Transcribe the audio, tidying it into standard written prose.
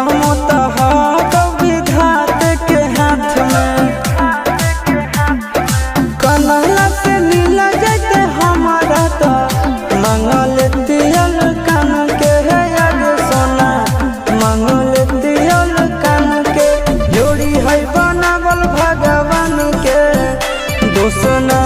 करम विधात के हाथ में। कन्हैया से मिला जाते हमारा तो मंगल तियल कान के है याद सोना, मंगल तियल कान के जोड़ी है बनावल भगवान के दोसना